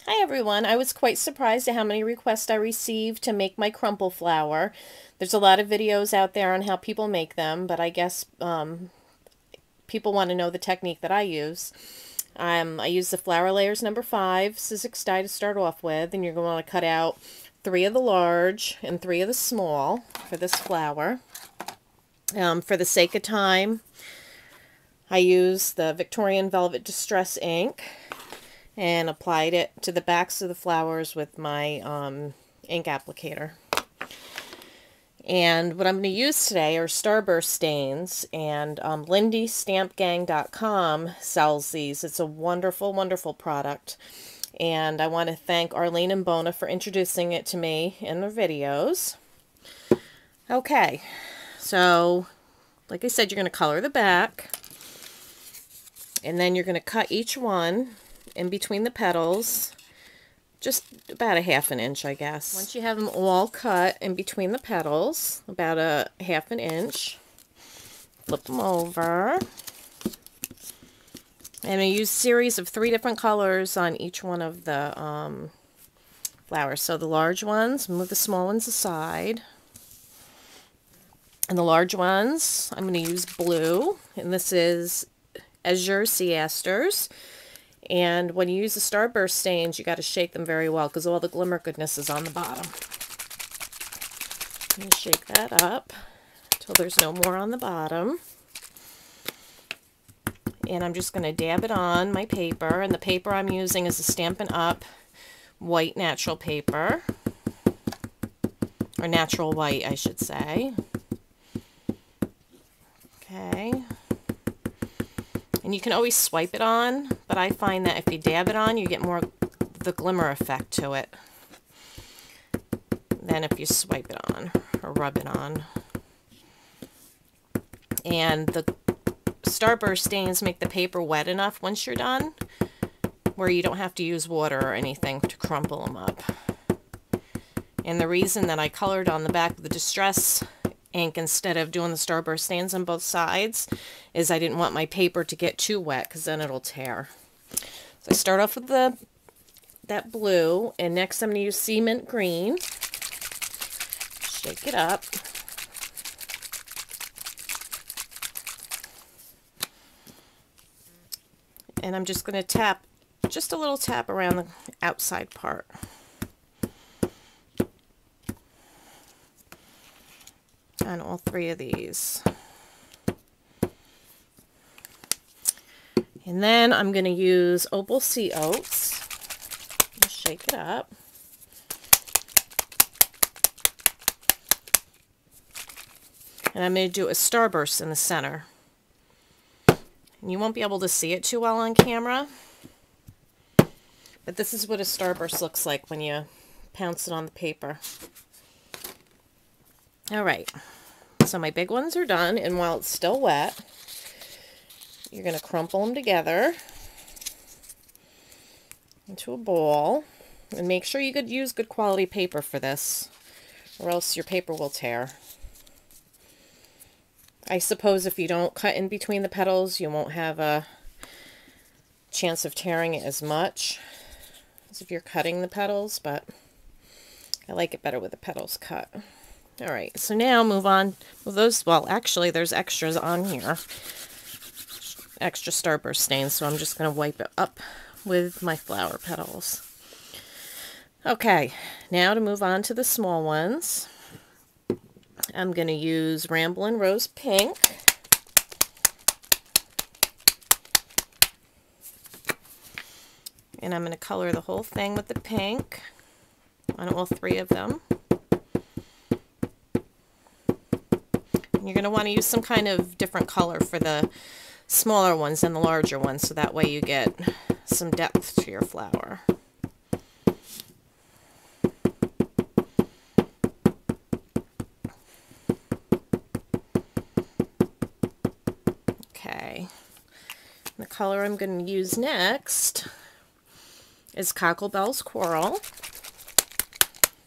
Hi everyone. I was quite surprised at how many requests I received to make my crumple flower. There's a lot of videos out there on how people make them, but I guess people want to know the technique that I use. I use the flour layers number 5 Sizzix die to start off with, and you're going to want to cut out 3 of the large and 3 of the small for this flower. For the sake of time, I use the Victorian Velvet Distress ink and applied it to the backs of the flowers with my ink applicator. And what I'm going to use today are Starburst stains, and LindyStampGang.com sells these. It's a wonderful, wonderful product, and I want to thank Arlene and Bona for introducing it to me in their videos. Okay, so like I said, you're going to color the back, and then you're going to cut each one in between the petals, just about a ½ inch, I guess. Once you have them all cut in between the petals, about a ½ inch, flip them over. And I use a series of 3 different colors on each one of the flowers. So the large ones, move the small ones aside. And the large ones, I'm going to use blue, and this is Azure Sea Asters. And when you use the Starburst stains, you got to shake them very well because all the glimmer goodness is on the bottom. And shake that up until there's no more on the bottom. And I'm just going to dab it on my paper. And the paper I'm using is a Stampin' Up! White natural paper. Or natural white, I should say. Okay. And you can always swipe it on, but I find that if you dab it on, you get more the glimmer effect to it than if you swipe it on or rub it on. And the Starburst stains make the paper wet enough once you're done where you don't have to use water or anything to crumple them up. And the reason that I colored on the back of the Distress ink instead of doing the Starburst stains on both sides is I didn't want my paper to get too wet because then it'll tear. So I start off with that blue, and next I'm going to use Cement Green. Shake it up. And I'm just going to tap, just a little tap around the outside part. On all 3 of these. And then I'm going to use Opal Sea Oats. Shake it up. And I'm going to do a starburst in the center. And you won't be able to see it too well on camera, but this is what a starburst looks like when you pounce it on the paper. Alright, so my big ones are done, and while it's still wet, you're going to crumple them together into a ball, and make sure you could use good quality paper for this, or else your paper will tear. I suppose if you don't cut in between the petals, you won't have a chance of tearing it as much as if you're cutting the petals, but I like it better with the petals cut. Alright, so now move on with those. Well, actually, there's extras on here. Extra Starburst stains, so I'm just going to wipe it up with my flower petals. Okay, now to move on to the small ones. I'm going to use Ramblin' Rose Pink. And I'm going to color the whole thing with the pink on all 3 of them. You're going to want to use some kind of different color for the smaller ones than the larger ones, so that way you get some depth to your flower. Okay. The color I'm going to use next is Cocklebell's Coral,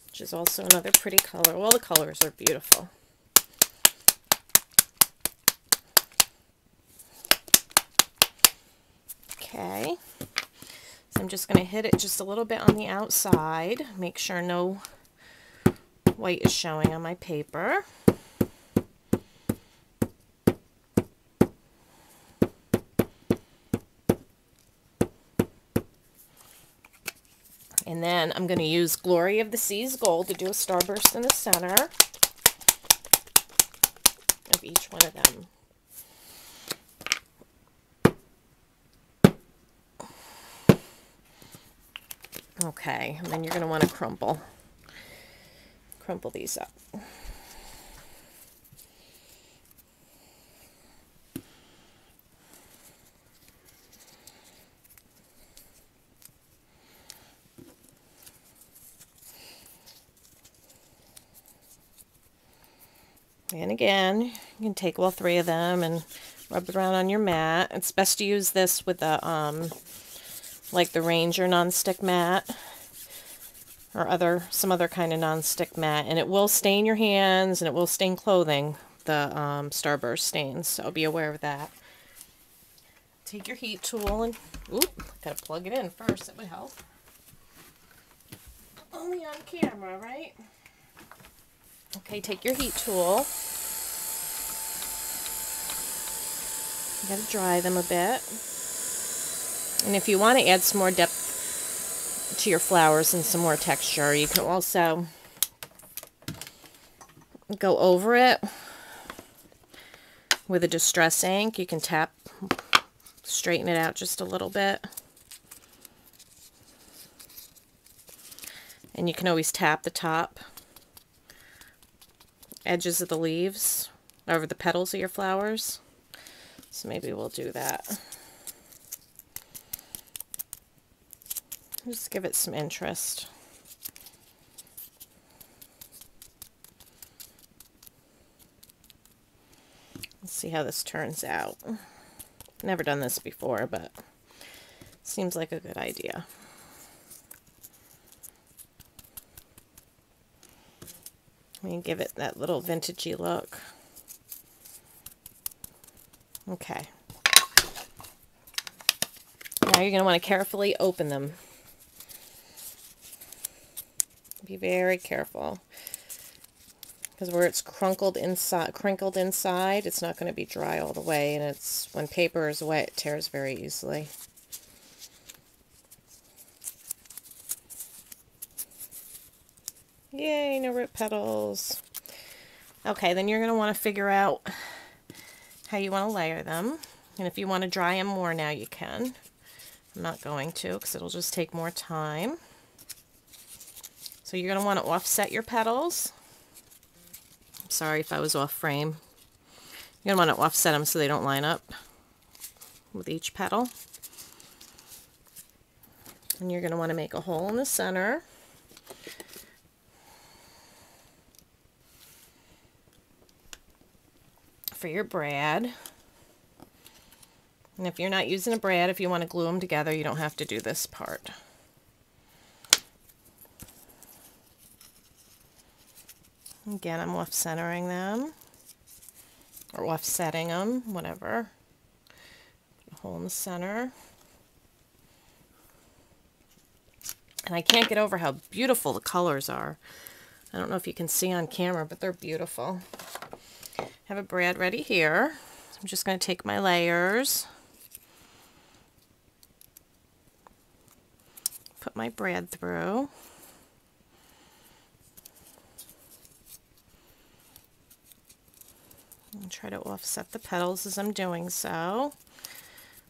which is also another pretty color. All the colors are beautiful. Okay, So I'm just going to hit it just a little bit on the outside. Make sure no white is showing on my paper. And then I'm going to use Glory of the Seas Gold to do a starburst in the center of each one of them. Okay, and then you're going to want to crumple these up. And again, you can take all three of them and rub it around on your mat. It's best to use this with the like the Ranger nonstick mat or some other kind of nonstick mat, and it will stain your hands and it will stain clothing, the starburst stains, so be aware of that. Take your heat tool and gotta plug it in first. That would help. Only on camera, right? Okay, take your heat tool. You gotta dry them a bit. And if you want to add some more depth to your flowers and some more texture, you can also go over it with a distress ink. You can straighten it out just a little bit. And you can always tap the top edges of the leaves over the petals of your flowers. So maybe we'll do that. Just give it some interest. Let's see how this turns out. Never done this before, but seems like a good idea. And give it that little vintagey look. Okay. Now you're going to want to carefully open them. Be very careful, because where it's crinkled inside, it's not going to be dry all the way, and when paper is wet, it tears very easily. Yay, no rip petals. Okay, then you're going to want to figure out how you want to layer them. And if you want to dry them more now, you can. I'm not going to, because it'll just take more time. So you're going to want to offset your petals. I'm sorry if I was off frame. You're going to want to offset them so they don't line up with each petal. And you're going to want to make a hole in the center. For your brad. And if you're not using a brad, if you want to glue them together, you don't have to do this part. Again, I'm off-centering them, or offsetting them, whatever. A hole in the center. And I can't get over how beautiful the colors are. I don't know if you can see on camera, but they're beautiful. I have a brad ready here. I'm just going to take my layers, put my brad through. And try to offset the petals as I'm doing so,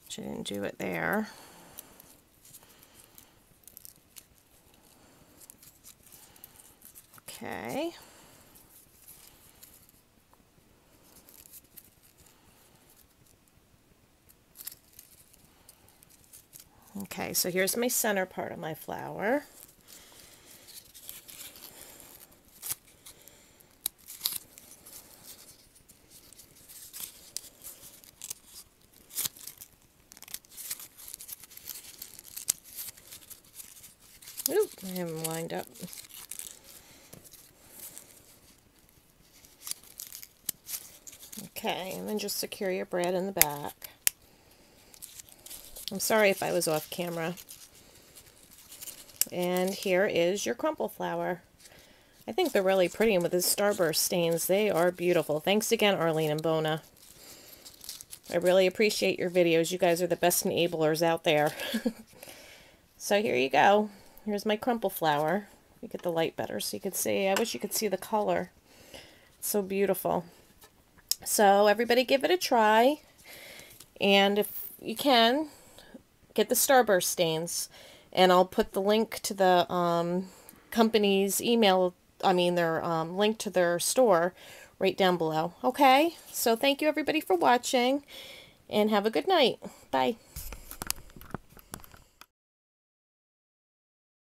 which I didn't do it there. Okay. Okay, so here's my center part of my flower. Oop, I haven't lined up. Okay, and then just secure your brad in the back. I'm sorry if I was off camera. And here is your crumple flower. I think they're really pretty, and with the starburst stains, they are beautiful. Thanks again, Arlene and Bona. I really appreciate your videos. You guys are the best enablers out there. So here you go. Here's my crumple flower. You get the light better so you could see. I wish you could see the color. It's so beautiful. So everybody give it a try. And if you can, get the starburst stains. And I'll put the link to the company's email, their link to their store right down below. Okay? So thank you everybody for watching, and have a good night. Bye.